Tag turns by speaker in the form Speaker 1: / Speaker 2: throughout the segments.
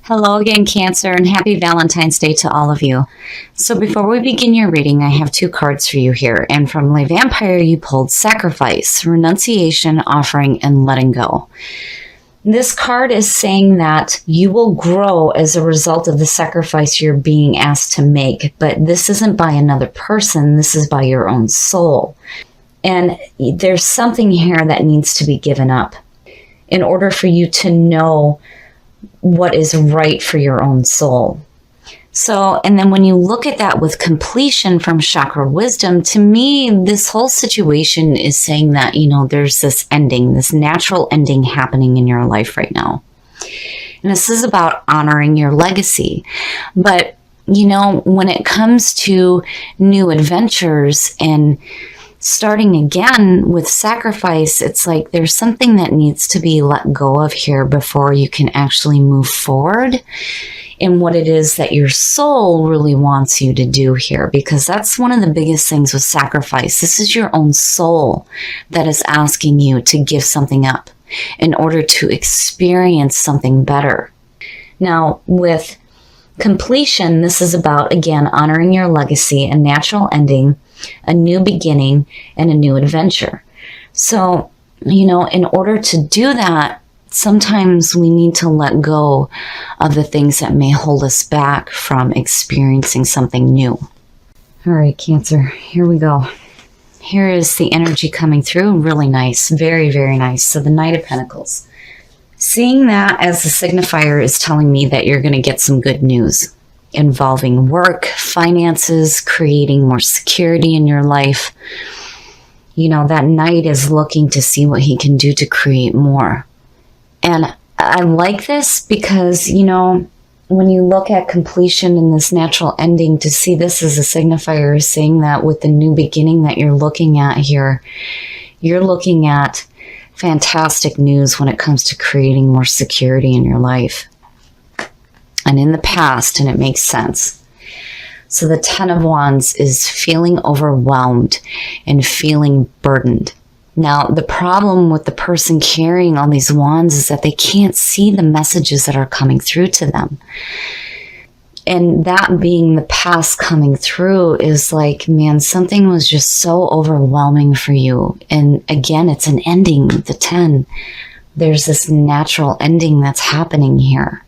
Speaker 1: Hello again, Cancer, and happy Valentine's Day to all of you. So before we begin your reading, I have two cards for you here. And from Le Vampire, you pulled Sacrifice, Renunciation, Offering, and Letting Go. This card is saying that you will grow as a result of the sacrifice you're being asked to make. But this isn't by another person. This is by your own soul. And there's something here that needs to be given up in order for you to know what is right for your own soul. So, and then when you look at that with completion from Chakra Wisdom, to me, this whole situation is saying that, there's this ending, this natural ending happening in your life right now. And this is about honoring your legacy. But, when it comes to new adventures and starting again with sacrifice, it's like there's something that needs to be let go of here before you can actually move forward in what it is that your soul really wants you to do here, because that's one of the biggest things with sacrifice. This is your own soul that is asking you to give something up in order to experience something better. Now, with completion, this is about, again, honoring your legacy, a natural ending, a new beginning, and a new adventure. So, in order to do that, sometimes we need to let go of the things that may hold us back from experiencing something new. All right, Cancer, here we go. Here is the energy coming through. Really nice. Very, very nice. So the Knight of Pentacles. Seeing that as the signifier is telling me that you're going to get some good news involving work, finances, creating more security in your life. That knight is looking to see what he can do to create more. And I like this because, when you look at completion and this natural ending, to see this as a signifier is saying that with the new beginning that you're looking at here, you're looking at fantastic news when it comes to creating more security in your life. And in the past, and it makes sense. So the Ten of Wands is feeling overwhelmed and feeling burdened. Now, the problem with the person carrying all these wands is that they can't see the messages that are coming through to them. And that being the past coming through is like, man, something was just so overwhelming for you. And again, it's an ending, the 10. There's this natural ending that's happening here.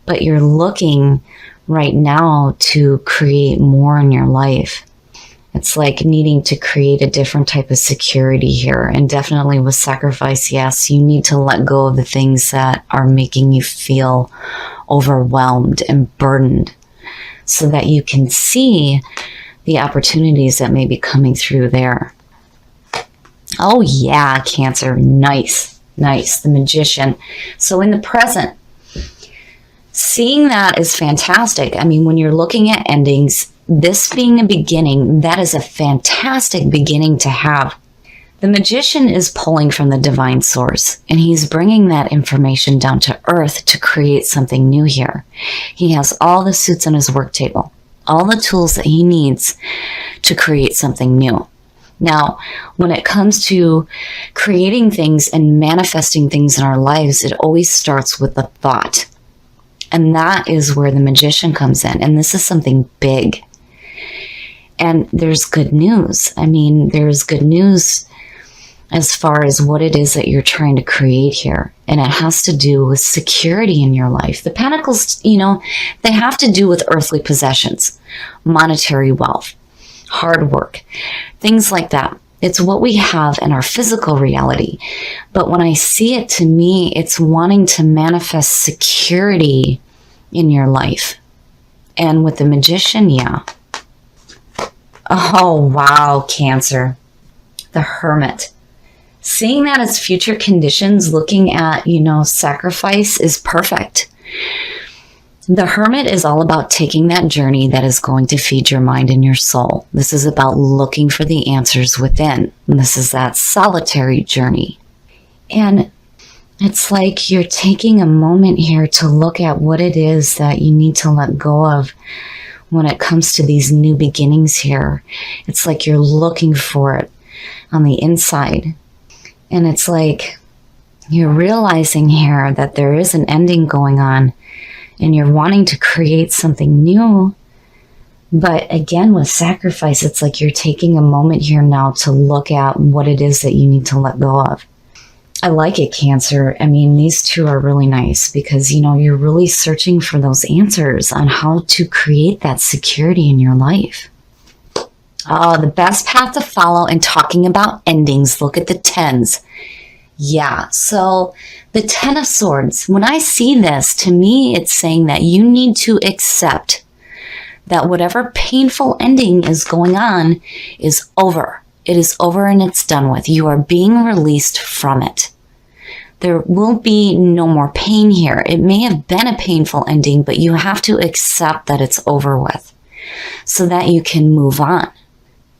Speaker 1: But you're looking right now to create more in your life. It's like needing to create a different type of security here. And definitely with sacrifice, yes, you need to let go of the things that are making you feel overwhelmed and burdened so that you can see the opportunities that may be coming through there. Oh yeah, Cancer, nice, nice. The Magician. So in the present, seeing that is fantastic. I mean, when you're looking at endings, this being a beginning, that is a fantastic beginning to have. The Magician is pulling from the divine source, and he's bringing that information down to earth to create something new here. He has all the suits on his work table, all the tools that he needs to create something new. Now, when it comes to creating things and manifesting things in our lives, it always starts with a thought. And that is where the Magician comes in. And this is something big. And there's good news. I mean, there's good news as far as what it is that you're trying to create here. And it has to do with security in your life. The Pentacles, they have to do with earthly possessions, monetary wealth, hard work, things like that. It's what we have in our physical reality. But when I see it, to me, it's wanting to manifest security in your life. And with the Magician, yeah. Oh, wow, Cancer. The Hermit. Seeing that as future conditions, looking at, sacrifice is perfect. The Hermit is all about taking that journey that is going to feed your mind and your soul. This is about looking for the answers within. And this is that solitary journey. And it's like you're taking a moment here to look at what it is that you need to let go of when it comes to these new beginnings here. It's like you're looking for it on the inside. And it's like you're realizing here that there is an ending going on and you're wanting to create something new. But again, with sacrifice, it's like you're taking a moment here now to look at what it is that you need to let go of. I like it, Cancer. I mean, these two are really nice because, you're really searching for those answers on how to create that security in your life. The best path to follow in talking about endings, look at the 10s. Yeah, so the 10 of Swords, when I see this, to me, it's saying that you need to accept that whatever painful ending is going on is over. It is over and it's done with. You are being released from it. There will be no more pain here. It may have been a painful ending, but you have to accept that it's over with so that you can move on.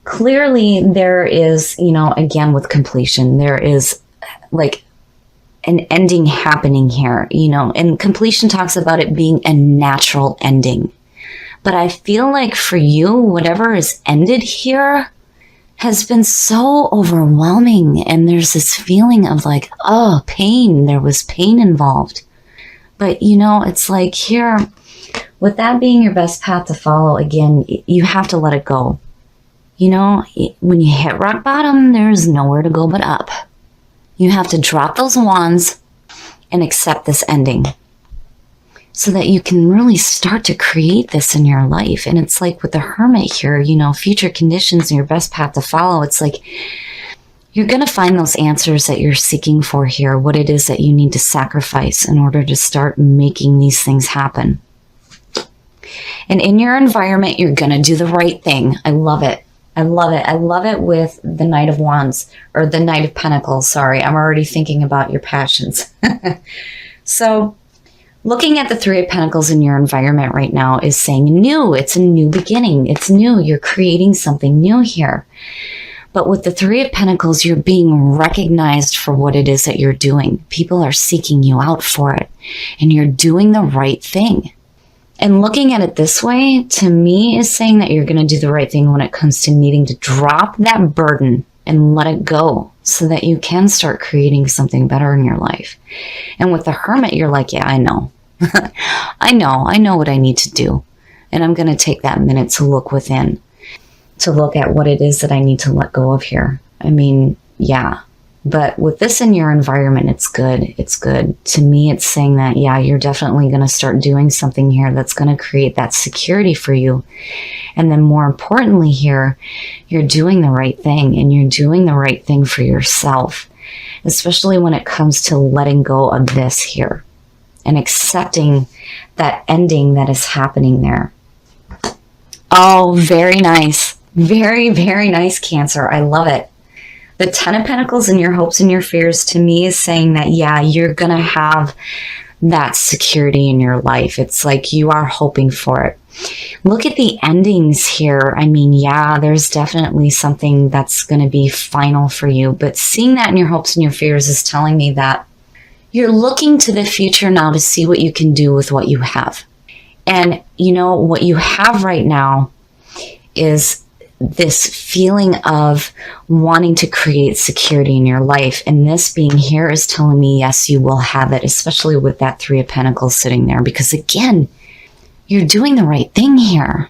Speaker 1: Clearly, there is, again, with completion, there is like an ending happening here, and completion talks about it being a natural ending. But I feel like for you, whatever is ended here has been so overwhelming. And there's this feeling of like, pain. There was pain involved. But, it's like here, with that being your best path to follow, again, you have to let it go. When you hit rock bottom, there's nowhere to go but up. You have to drop those wands and accept this ending, so that you can really start to create this in your life. And it's like with the Hermit here, future conditions and your best path to follow. It's like you're going to find those answers that you're seeking for here, what it is that you need to sacrifice in order to start making these things happen. And in your environment, you're going to do the right thing. I love it. I love it. I love it with the Knight of Wands, or the Knight of Pentacles. Sorry, I'm already thinking about your passions. So, looking at the Three of Pentacles in your environment right now is saying new. It's a new beginning. It's new. You're creating something new here. But with the Three of Pentacles, you're being recognized for what it is that you're doing. People are seeking you out for it. And you're doing the right thing. And looking at it this way, to me, is saying that you're going to do the right thing when it comes to needing to drop that burden and let it go so that you can start creating something better in your life. And with the Hermit, you're like, yeah, I know. I know what I need to do. And I'm going to take that minute to look within, to look at what it is that I need to let go of here. I mean, yeah. But with this in your environment, it's good. It's good. To me, it's saying that, yeah, you're definitely going to start doing something here that's going to create that security for you. And then more importantly here, you're doing the right thing, and you're doing the right thing for yourself, especially when it comes to letting go of this here and accepting that ending that is happening there. Oh, very nice. Very, very nice, Cancer. I love it. The Ten of Pentacles and your hopes and your fears, to me, is saying that, yeah, you're going to have that security in your life. It's like you are hoping for it. Look at the endings here. I mean, yeah, there's definitely something that's going to be final for you. But seeing that in your hopes and your fears is telling me that you're looking to the future now to see what you can do with what you have. And, what you have right now is this feeling of wanting to create security in your life. And this being here is telling me, yes, you will have it, especially with that Three of Pentacles sitting there. Because again, you're doing the right thing here.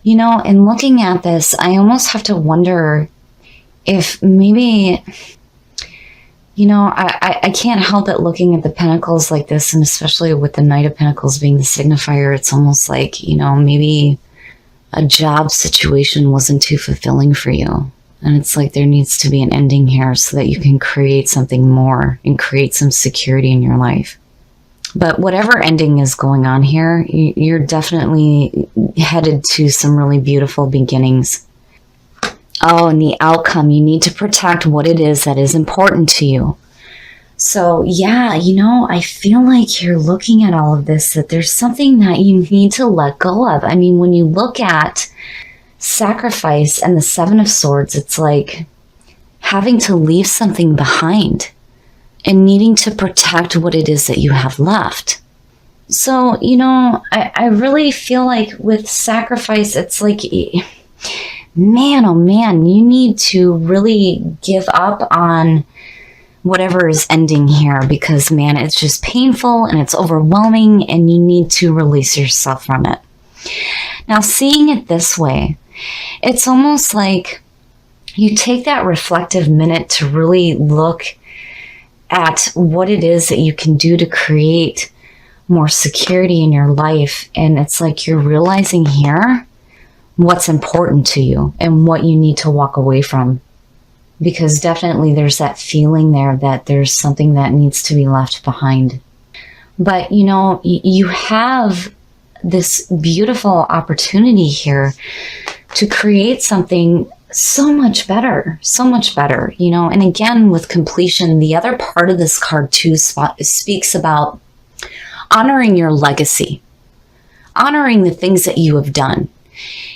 Speaker 1: And looking at this, I almost have to wonder if maybe, I can't help but looking at the Pentacles like this, and especially with the Knight of Pentacles being the signifier, it's almost like, maybe a job situation wasn't too fulfilling for you. And it's like there needs to be an ending here so that you can create something more and create some security in your life. But whatever ending is going on here, you're definitely headed to some really beautiful beginnings. Oh, and the outcome, you need to protect what it is that is important to you. So yeah, I feel like you're looking at all of this, that there's something that you need to let go of. I mean, when you look at sacrifice and the Seven of Swords, it's like having to leave something behind and needing to protect what it is that you have left. So, I really feel like with sacrifice, it's like, man, oh man, you need to really give up on whatever is ending here, because man, it's just painful and it's overwhelming and you need to release yourself from it. Now, seeing it this way, it's almost like you take that reflective minute to really look at what it is that you can do to create more security in your life. And it's like you're realizing here what's important to you and what you need to walk away from. Because definitely there's that feeling there that there's something that needs to be left behind. But you know, you have this beautiful opportunity here to create something so much better, you know. And again, with completion, the other part of this card too speaks about honoring your legacy, honoring the things that you have done.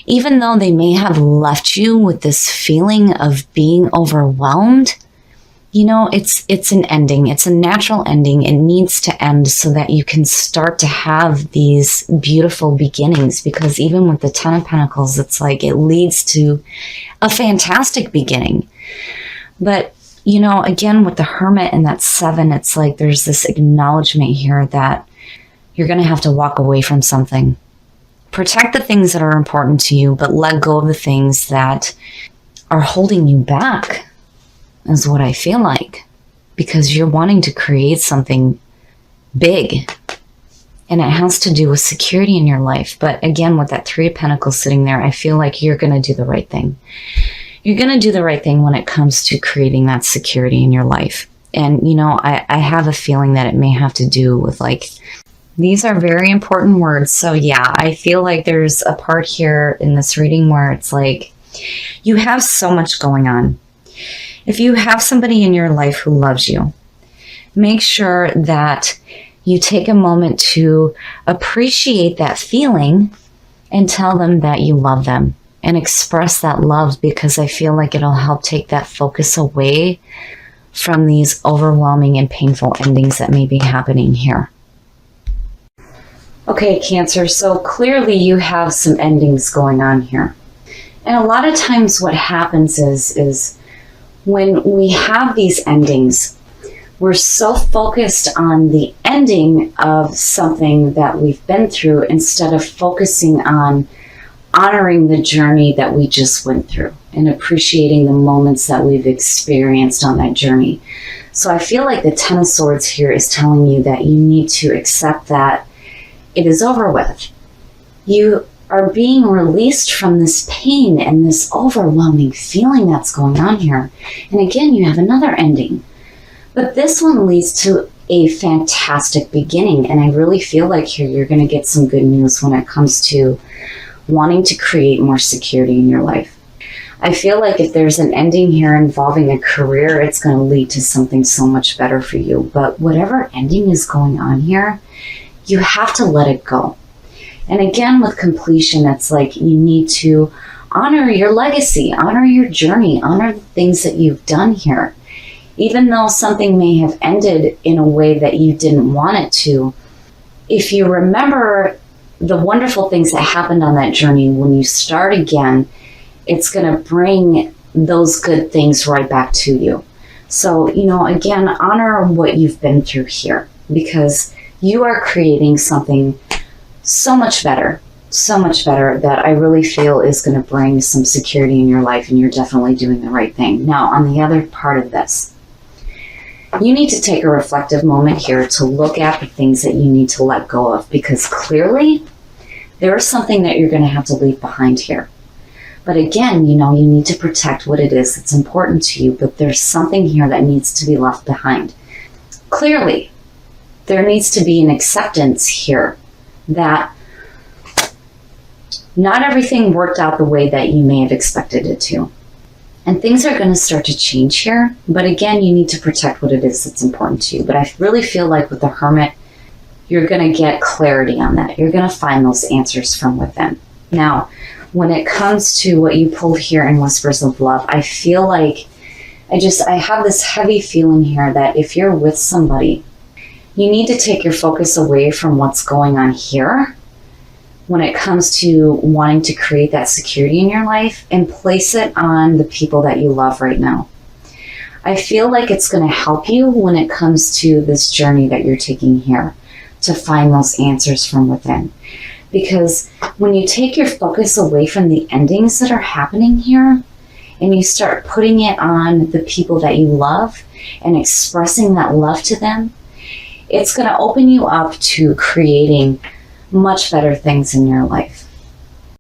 Speaker 1: Even though they may have left you with this feeling of being overwhelmed, you know, it's an ending. It's a natural ending. It needs to end so that you can start to have these beautiful beginnings. Because even with the Ten of Pentacles, it's like it leads to a fantastic beginning. But, you know, again, with the Hermit and that 7, it's like there's this acknowledgement here that you're going to have to walk away from something. Protect the things that are important to you, but let go of the things that are holding you back, is what I feel like. Because you're wanting to create something big. And it has to do with security in your life. But again, with that 3 of Pentacles sitting there, I feel like you're going to do the right thing. You're going to do the right thing when it comes to creating that security in your life. And, you know, I have a feeling that it may have to do with like, these are very important words. So yeah, I feel like there's a part here in this reading where it's like, you have so much going on. If you have somebody in your life who loves you, make sure that you take a moment to appreciate that feeling and tell them that you love them and express that love, because I feel like it'll help take that focus away from these overwhelming and painful endings that may be happening here. Okay, Cancer, so clearly you have some endings going on here. And a lot of times what happens is when we have these endings, we're so focused on the ending of something that we've been through instead of focusing on honoring the journey that we just went through and appreciating the moments that we've experienced on that journey. So I feel like the Ten of Swords here is telling you that you need to accept that it is over with. You are being released from this pain and this overwhelming feeling that's going on here. And again, you have another ending. But this one leads to a fantastic beginning. And I really feel like here you're going to get some good news when it comes to wanting to create more security in your life. I feel like if there's an ending here involving a career, it's going to lead to something so much better for you. But whatever ending is going on here, you have to let it go. And again, with completion, it's like you need to honor your legacy, honor your journey, honor the things that you've done here. Even though something may have ended in a way that you didn't want it to, if you remember the wonderful things that happened on that journey, when you start again, it's going to bring those good things right back to you. So, you know, again, honor what you've been through here, because you are creating something so much better that I really feel is going to bring some security in your life, and you're definitely doing the right thing. Now, on the other part of this, you need to take a reflective moment here to look at the things that you need to let go of, because clearly there is something that you're going to have to leave behind here. But again, you know, you need to protect what it is that's important to you, but there's something here that needs to be left behind. Clearly, there needs to be an acceptance here that not everything worked out the way that you may have expected it to. And things are going to start to change here. But again, you need to protect what it is that's important to you. But I really feel like with the Hermit, you're going to get clarity on that. You're going to find those answers from within. Now, when it comes to what you pulled here in Whispers of Love, I feel like I have this heavy feeling here that if you're with somebody, you need to take your focus away from what's going on here when it comes to wanting to create that security in your life and place it on the people that you love right now. I feel like it's going to help you when it comes to this journey that you're taking here to find those answers from within. Because when you take your focus away from the endings that are happening here and you start putting it on the people that you love and expressing that love to them, it's going to open you up to creating much better things in your life.